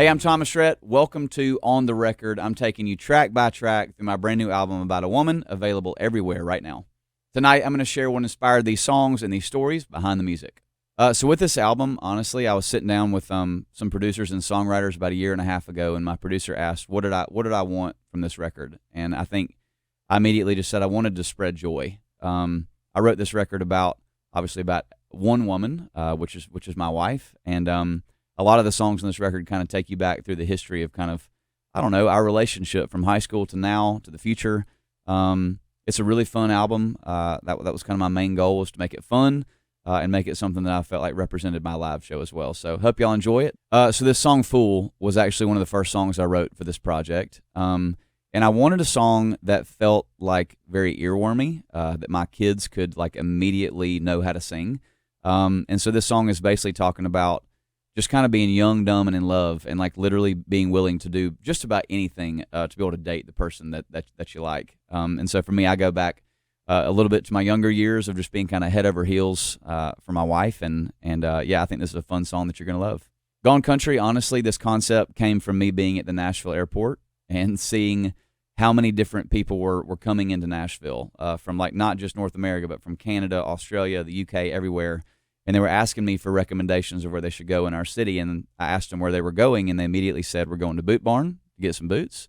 Hey, I'm Thomas Rhett. Welcome to On the Record. I'm taking you track by track through my brand new album about a woman, available everywhere right now. Tonight, I'm going to share what inspired these songs and these stories behind the music. So with this album, honestly, I was sitting down with some producers and songwriters about a year and a half ago, and my producer asked, what did I want from this record? And I think I immediately just said I wanted to spread joy. I wrote this record about one woman, which is my wife, and a lot of the songs on this record kind of take you back through the history of kind of, I don't know, our relationship from high school to now to the future. It's a really fun album. That was kind of my main goal, was to make it fun and make it something that I felt like represented my live show as well. So hope y'all enjoy it. So this song, Fool, was actually one of the first songs I wrote for this project. And I wanted a song that felt like very earwormy, that my kids could like immediately know how to sing. And so this song is basically talking about just kind of being young, dumb, and in love, and like literally being willing to do just about anything to be able to date the person that you like. And so for me, I go back a little bit to my younger years of just being kind of head over heels for my wife, and I think this is a fun song that you're gonna love. Gone Country, honestly, this concept came from me being at the Nashville airport and seeing how many different people were coming into Nashville from like not just North America, but from Canada, Australia, the UK, everywhere. And they were asking me for recommendations of where they should go in our city. And I asked them where they were going, and they immediately said, we're going to Boot Barn to get some boots,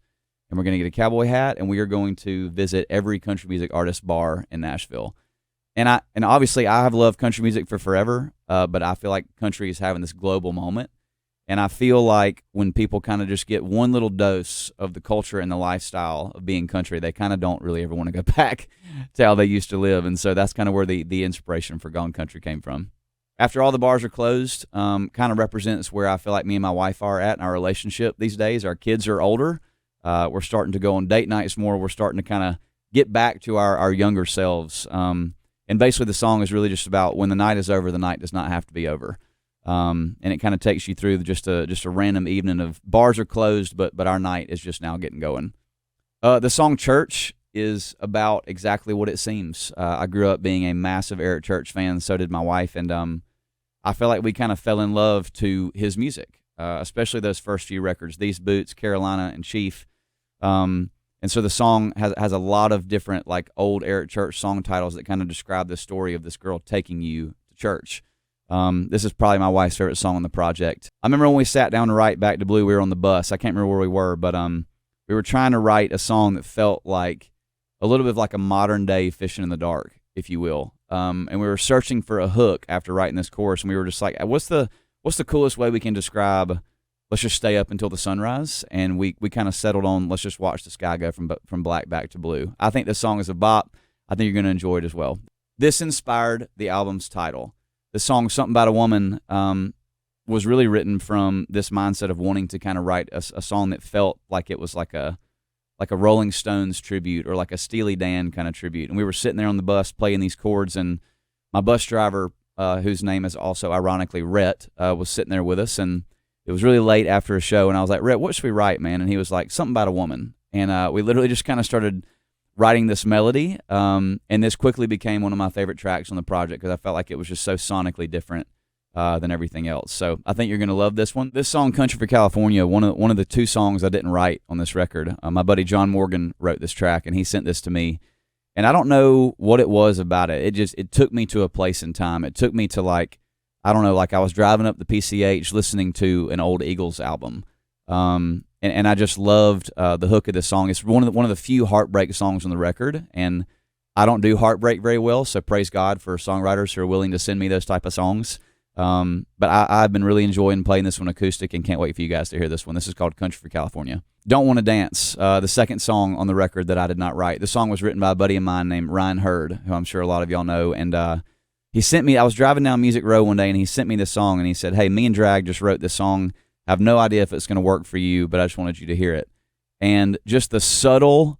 and we're going to get a cowboy hat, and we are going to visit every country music artist bar in Nashville. And obviously I have loved country music for forever, but I feel like country is having this global moment. And I feel like when people kind of just get one little dose of the culture and the lifestyle of being country, they kind of don't really ever want to go back to how they used to live. And so that's kind of where the inspiration for Gone Country came from. After all the bars are closed, kind of represents where I feel like me and my wife are at in our relationship these days. Our kids are older. We're starting to go on date nights more. We're starting to kind of get back to our younger selves. And basically the song is really just about when the night is over, the night does not have to be over. And it kind of takes you through just a random evening of bars are closed, but our night is just now getting going. The song Church is about exactly what it seems. I grew up being a massive Eric Church fan, so did my wife, and I feel like we kind of fell in love to his music, especially those first few records, These Boots, Carolina, and Chief. And so the song has a lot of different like old Eric Church song titles that kind of describe the story of this girl taking you to church. This is probably my wife's favorite song on the project. I remember when we sat down to write Back to Blue, we were on the bus. I can't remember where we were, but we were trying to write a song that felt like a little bit of like a modern day Fishing in the Dark, if you will. And we were searching for a hook after writing this chorus, and we were just like, what's the coolest way we can describe, let's just stay up until the sunrise? And we kind of settled on, let's just watch the sky go from black back to blue. I think this song is a bop. I think you're going to enjoy it as well. This inspired the album's title. The song Something About a Woman was really written from this mindset of wanting to kind of write a song that felt like it was like a Rolling Stones tribute or like a Steely Dan kind of tribute. And we were sitting there on the bus playing these chords, and my bus driver, whose name is also ironically Rhett, was sitting there with us, and it was really late after a show, and I was like, Rhett, what should we write, man? And he was like, Something About a Woman. And we literally just kind of started writing this melody, and this quickly became one of my favorite tracks on the project because I felt like it was just so sonically different than everything else. So I think you're going to love this one. This song, Country for California, one of the two songs I didn't write on this record. My buddy John Morgan wrote this track, and he sent this to me. And I don't know what it was about it. It took me to a place in time. It took me to like I was driving up the PCH listening to an old Eagles album. And I just loved the hook of this song. It's one of the few heartbreak songs on the record, and I don't do heartbreak very well, so praise God for songwriters who are willing to send me those type of songs. But I've been really enjoying playing this one acoustic and can't wait for you guys to hear this one. This is called Country for California. Don't Want to Dance, the second song on the record that I did not write. The song was written by a buddy of mine named Ryan Hurd, who I'm sure a lot of y'all know, and he sent me, I was driving down Music Row one day, and he sent me this song, and he said, hey, me and Drag just wrote this song. I have no idea if it's going to work for you, but I just wanted you to hear it. And just the subtle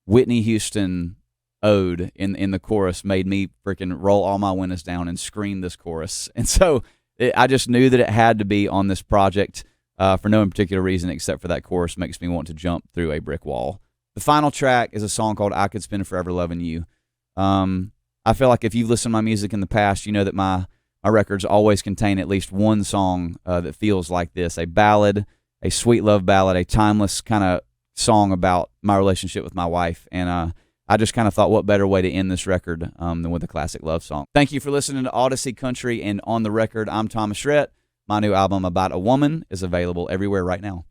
Whitney Houston ode in the chorus made me freaking roll all my windows down and scream this chorus. And so I just knew that it had to be on this project for no particular reason except for that chorus makes me want to jump through a brick wall. The final track is a song called I Could Spend Forever Loving You. I feel like if you've listened to my music in the past, you know that my records always contain at least one song that feels like this, a ballad a sweet love ballad, a timeless kind of song about my relationship with my wife. And I just kind of thought, what better way to end this record than with a classic love song. Thank you for listening to Audacy Country and On the Record. I'm Thomas Rhett. My new album, About a Woman, is available everywhere right now.